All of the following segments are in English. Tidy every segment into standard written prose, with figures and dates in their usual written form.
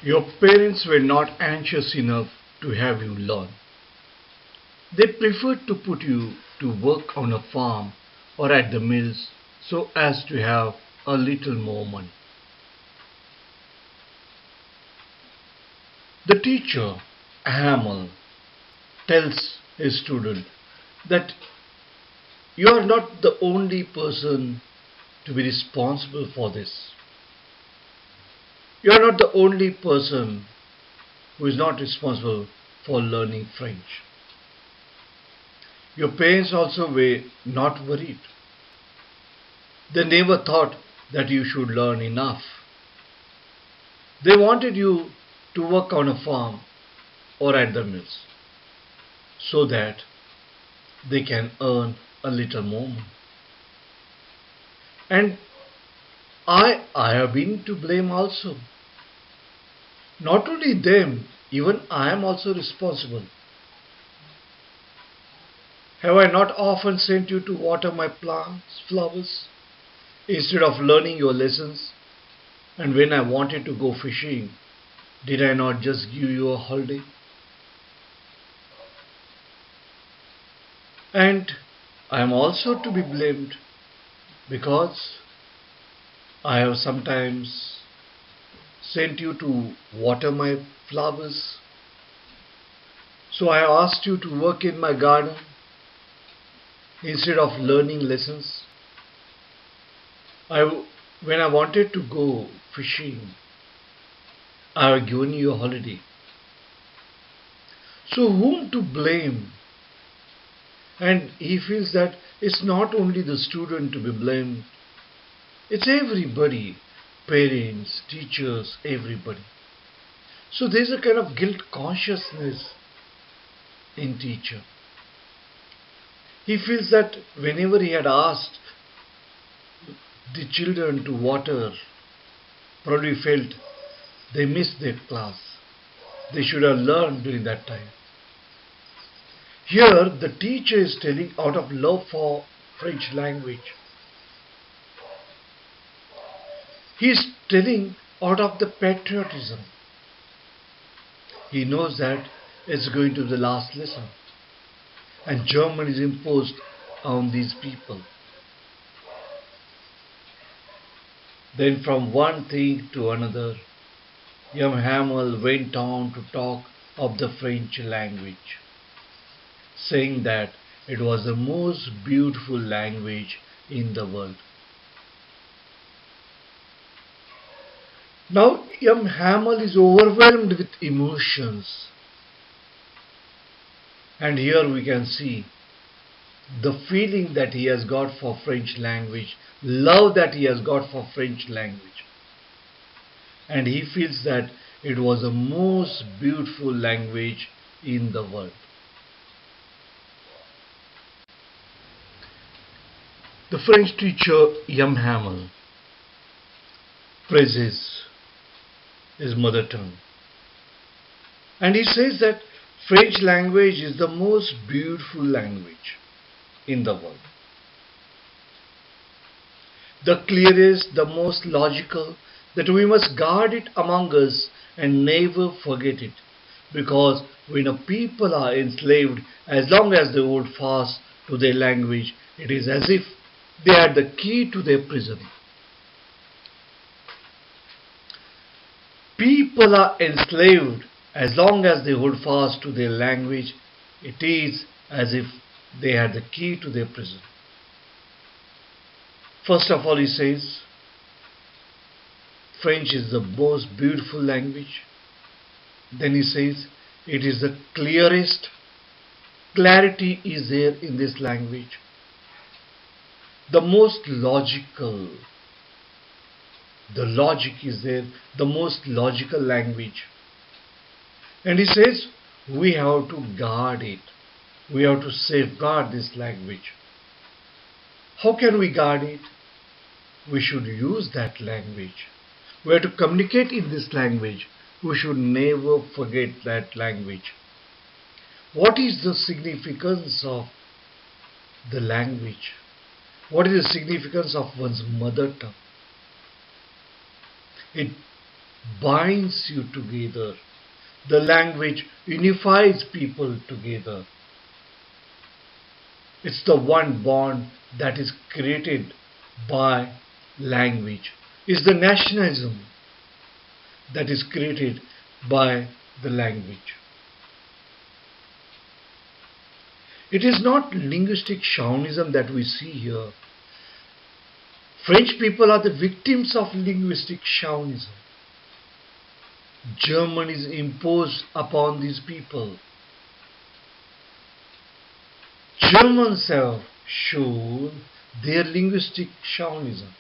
Your parents were not anxious enough to have you learn. They preferred to put you to work on a farm or at the mills so as to have a little more money. The teacher, Hamel, tells his student that you are not the only person to be responsible for this. You are not the only person who is not responsible for learning French. Your parents also were not worried. They never thought that you should learn enough. They wanted you to work on a farm or at the mills so that they can earn a little more money. And I have been to blame also. Not only them, even I am also responsible. Have I not often sent you to water my plants, flowers, instead of learning your lessons? And when I wanted to go fishing, did I not just give you a holiday? And I am also to be blamed because I have sometimes sent you to water my flowers. So I asked you to work in my garden instead of learning lessons. When I wanted to go fishing, I have given you a holiday. So whom to blame? And he feels that it's not only the student to be blamed, it's everybody, parents, teachers, everybody. So there's a kind of guilt consciousness in teacher. He feels that whenever he had asked the children to water, probably felt they missed their class. They should have learned during that time. Here, the teacher is telling out of love for French language. He is telling out of the patriotism. He knows that it's going to be the last lesson. And German is imposed on these people. Then from one thing to another, young Hamel went on to talk of the French language, saying that it was the most beautiful language in the world. Now, young Hamel is overwhelmed with emotions. And here we can see the feeling that he has got for French language, love that he has got for French language. And he feels that it was the most beautiful language in the world. The French teacher Yam Hamel praises his mother tongue. And he says that French language is the most beautiful language in the world. The clearest, the most logical, that we must guard it among us and never forget it. Because when a people are enslaved, as long as they hold fast to their language, it is as if they had the key to their prison. People are enslaved as long as they hold fast to their language. It is as if they had the key to their prison. First of all, he says, French is the most beautiful language. Then he says, it is the clearest. Clarity is there in this language. The most logical. The logic is there. The most logical language. And he says, we have to guard it. We have to safeguard this language. How can we guard it? We should use that language. We have to communicate in this language. We should never forget that language. What is the significance of the language? What is the significance of one's mother tongue? It binds you together. The language unifies people together. It's the one bond that is created by language. It's the nationalism that is created by the language. It is not linguistic chauvinism that we see here. French people are the victims of linguistic chauvinism. German is imposed upon these people. Germans have shown their linguistic chauvinism.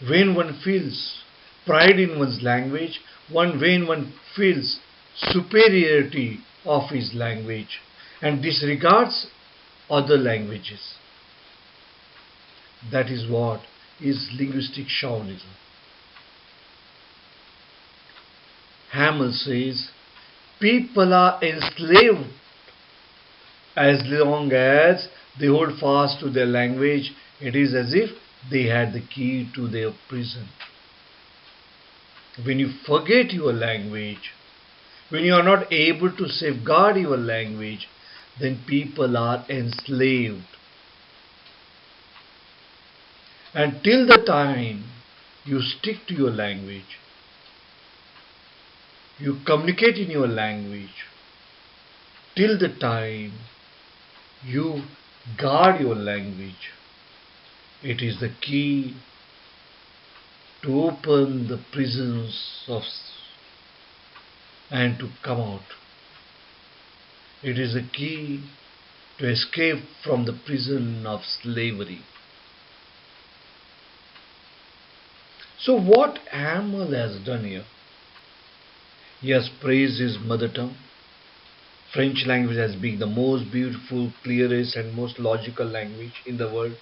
When one feels pride in one's language, when one feels superiority of his language and disregards other languages, that is what is linguistic chauvinism. Hamel says, people are enslaved as long as they hold fast to their language. It is as if they had the key to their prison. When you forget your language, when you are not able to safeguard your language, then people are enslaved. And till the time you stick to your language, you communicate in your language, till the time you guard your language, it is the key to open the prisons and to come out. It is the key to escape from the prison of slavery. So what Hamel has done here? He has praised his mother tongue, French language, as being the most beautiful, clearest and most logical language in the world.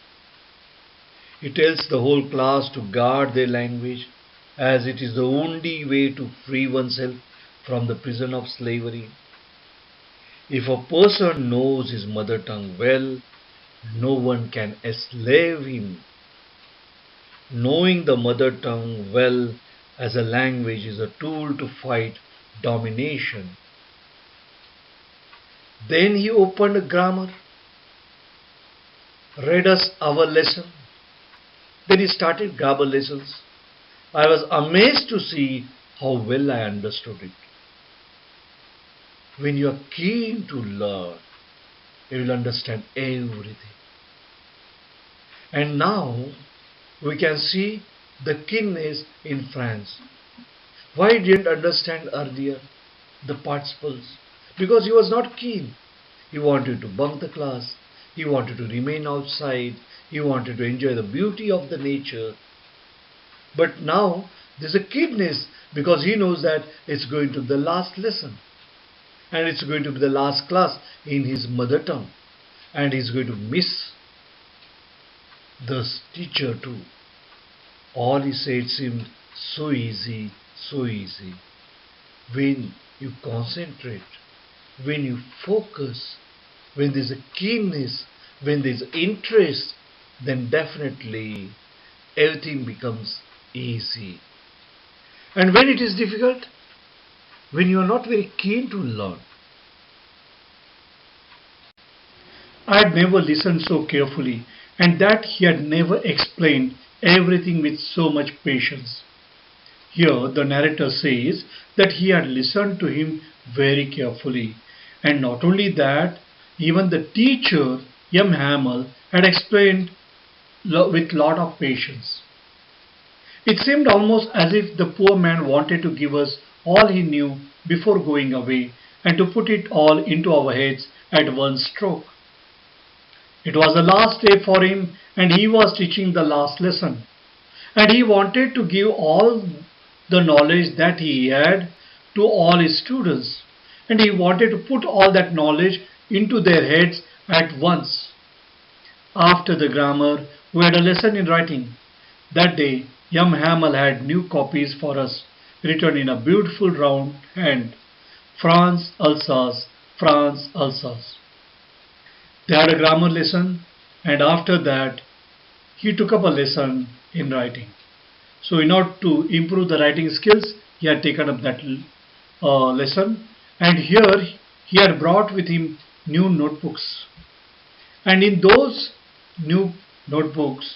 He tells the whole class to guard their language as it is the only way to free oneself from the prison of slavery. If a person knows his mother tongue well, no one can enslave him. Knowing the mother tongue well as a language is a tool to fight domination. Then he opened a grammar, read us our lesson. Then he started grammar lessons. I was amazed to see how well I understood it. When you are keen to learn, you will understand everything. And now we can see the keenness in France. Why he didn't understand earlier the participles? Because he was not keen. He wanted to bunk the class. He wanted to remain outside. He wanted to enjoy the beauty of the nature. But now there's a keenness because he knows that it's going to be the last lesson. And it's going to be the last class in his mother tongue. And he's going to miss the teacher too. All he said seemed so easy, so easy. When you concentrate, when you focus, when there's a keenness, when there's interest, then definitely everything becomes easy. And when it is difficult, when you are not very keen to learn. I had never listened so carefully, and that he had never explained everything with so much patience. Here the narrator says that he had listened to him very carefully, and not only that, even the teacher, M. Hamel, had explained with lot of patience. It seemed almost as if the poor man wanted to give us all he knew before going away and to put it all into our heads at one stroke. It was the last day for him and he was teaching the last lesson. And he wanted to give all the knowledge that he had to all his students. And he wanted to put all that knowledge into their heads at once. After the grammar, we had a lesson in writing. That day, young Hamel had new copies for us, written in a beautiful round hand. France, Alsace, France, Alsace. They had a grammar lesson, and after that, he took up a lesson in writing. So in order to improve the writing skills, he had taken up that lesson, and here he had brought with him new notebooks. And in those new notebooks,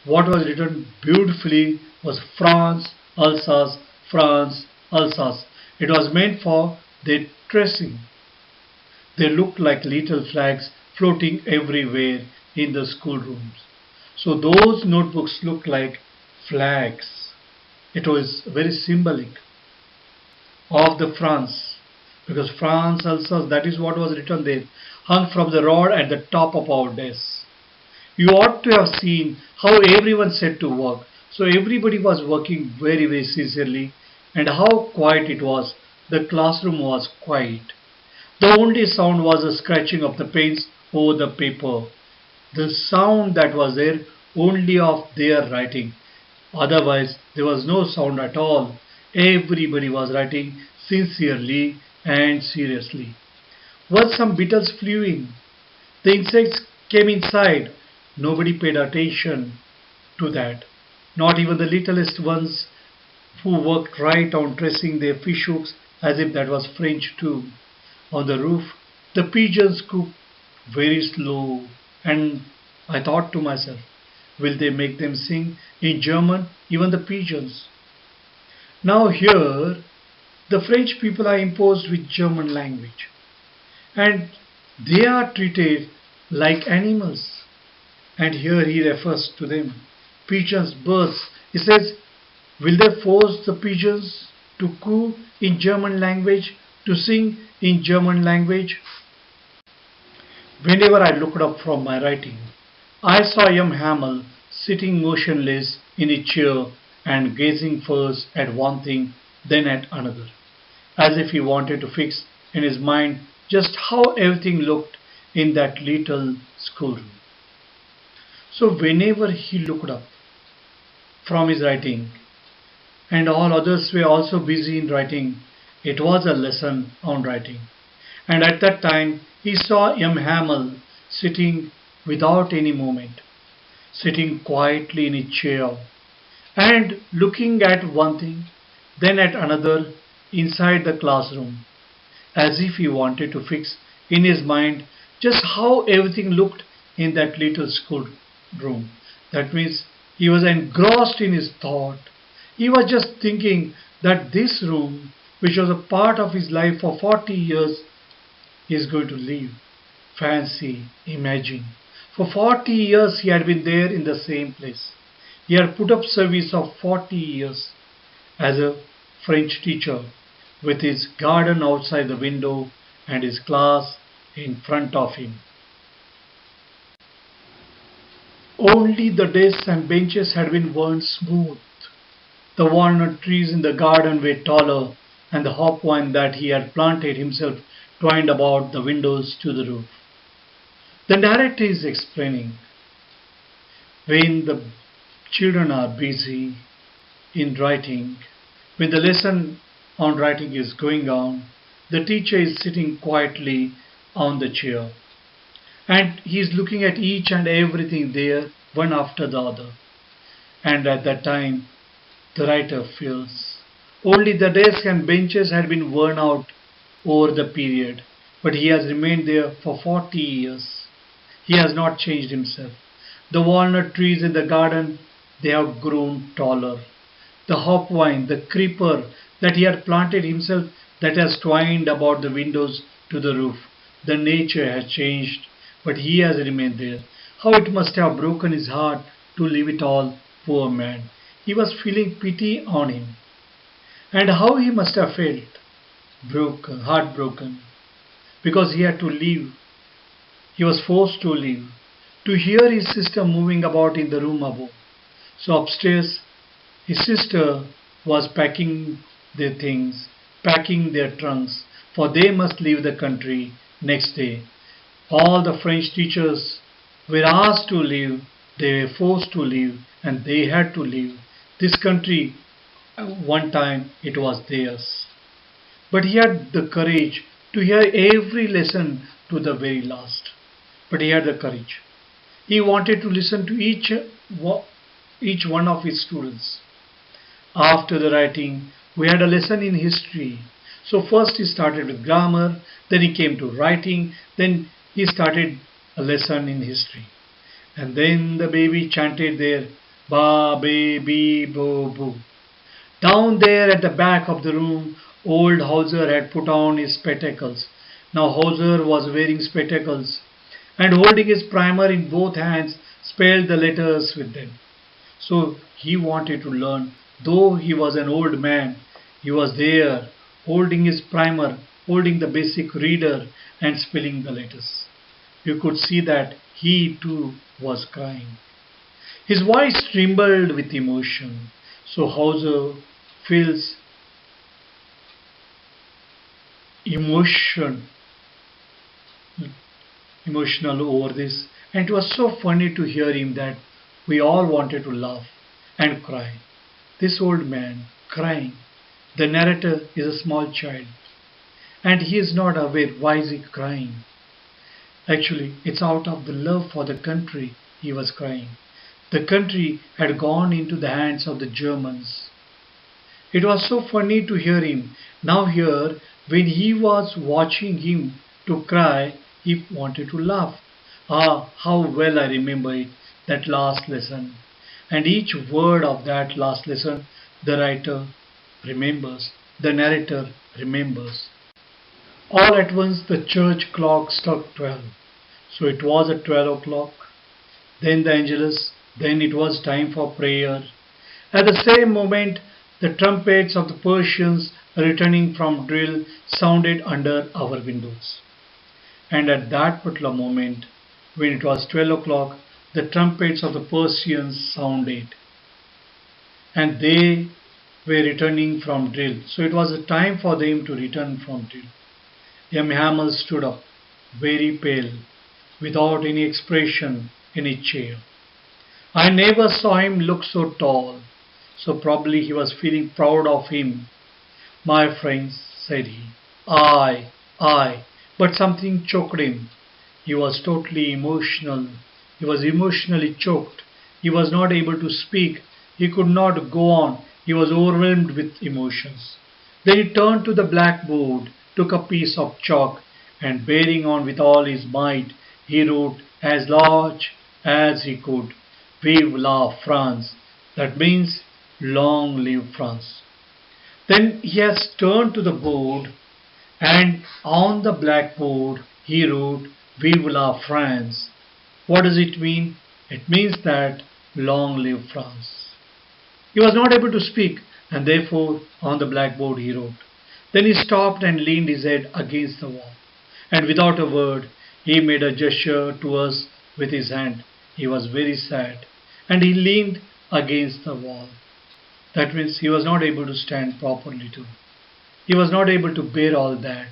what was written beautifully was France, Alsace, France, Alsace. It was meant for their tracing. They looked like little flags floating everywhere in the schoolrooms. So those notebooks looked like flags. It was very symbolic of the France, because France, Alsace, that is what was written there, hung from the rod at the top of our desk. You ought to have seen how everyone set to work. So everybody was working very, very sincerely, and how quiet it was. The classroom was quiet. The only sound was the scratching of the pens over the paper. The sound that was there only of their writing. Otherwise, there was no sound at all. Everybody was writing sincerely and seriously. Once some beetles flew in. The insects came inside. Nobody paid attention to that. Not even the littlest ones who worked right on tracing their fish hooks as if that was French too. On the roof, the pigeons cooked very slow, and I thought to myself, will they make them sing in German, even the pigeons? Now here, the French people are imposed with German language, and they are treated like animals. And here he refers to them, pigeons, birds. He says, will they force the pigeons to coo in German language, to sing in German language? Whenever I looked up from my writing, I saw young Hamel sitting motionless in a chair and gazing first at one thing, then at another, as if he wanted to fix in his mind just how everything looked in that little schoolroom. So whenever he looked up from his writing, and all others were also busy in writing, it was a lesson on writing. And at that time he saw young Hamel sitting without any movement, sitting quietly in a chair, and looking at one thing, then at another inside the classroom, as if he wanted to fix in his mind just how everything looked in that little schoolroom. That means he was engrossed in his thought. He was just thinking that this room, which was a part of his life for 40 years, is going to leave. Fancy, imagine. For 40 years he had been there in the same place. He had put up service of 40 years as a French teacher, with his garden outside the window and his class in front of him. Only the desks and benches had been worn smooth. The walnut trees in the garden were taller, and the hopvine that he had planted himself twined about the windows to the roof. The narrator is explaining, when the children are busy in writing, when the lesson on writing is going on, the teacher is sitting quietly on the chair, and he is looking at each and everything there, one after the other. And at that time, the writer feels only the desks and benches had been worn out over the period, but he has remained there for 40 years. He has not changed himself. The walnut trees in the garden, they have grown taller. The hopvine, the creeper that he had planted himself, that has twined about the windows to the roof. The nature has changed, but he has remained there. How it must have broken his heart to leave it all, poor man. He was feeling pity on him. And how he must have felt broken, heartbroken, because he had to leave. He was forced to leave, to hear his sister moving about in the room above. So upstairs, his sister was packing their things, packing their trunks, for they must leave the country next day. All the French teachers were asked to leave, they were forced to leave, and they had to leave. This country, one time, it was theirs. But he had the courage to hear every lesson to the very last. But he had the courage. He wanted to listen to each one of his students. After the writing, we had a lesson in history. So first he started with grammar, then he came to writing, then he started a lesson in history. And then the baby chanted there, ba, be, bi, bo, boo. Down there at the back of the room, old Hauser had put on his spectacles. Now Hauser was wearing spectacles and holding his primer in both hands spelled the letters with them. So he wanted to learn. Though he was an old man, he was there holding his primer, holding the basic reader and spelling the letters. You could see that he too was crying. His voice trembled with emotion. So Hauser feels emotion, emotional over this. And it was so funny to hear him that we all wanted to laugh and cry. This old man crying. The narrator is a small child and he is not aware why is he crying. Actually, it's out of the love for the country he was crying. The country had gone into the hands of the Germans. It was so funny to hear him. Now here, when he was watching him to cry, he wanted to laugh. Ah, how well I remember it, that last lesson. And each word of that last lesson, the writer remembers, the narrator remembers. All at once the church clock struck 12. So it was at 12 o'clock. Then the Angelus, then it was time for prayer. At the same moment, the trumpets of the Persians returning from drill sounded under our windows. And at that particular moment, when it was 12 o'clock, the trumpets of the Persians sounded. And they were returning from drill. So it was the time for them to return from drill. Young Hamel stood up, very pale, without any expression in his chair. I never saw him look so tall, so probably he was feeling proud of him. My friends, said he, I, but something choked him. He was totally emotional. He was emotionally choked. He was not able to speak. He could not go on. He was overwhelmed with emotions. Then he turned to the blackboard, took a piece of chalk, and bearing on with all his might, he wrote as large as he could, Vive la France. That means, long live France. Then he has turned to the board, and on the blackboard he wrote, Vive la France. What does it mean? It means that long live France. He was not able to speak, and therefore on the blackboard he wrote. Then he stopped and leaned his head against the wall. And without a word, he made a gesture to us with his hand. He was very sad. And he leaned against the wall. That means he was not able to stand properly too. He was not able to bear all that.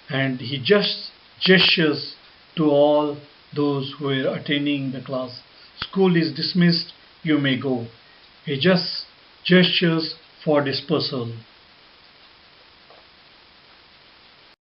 And he just gestures to all those who were attending the class. School is dismissed, you may go. He just gestures for dispersal.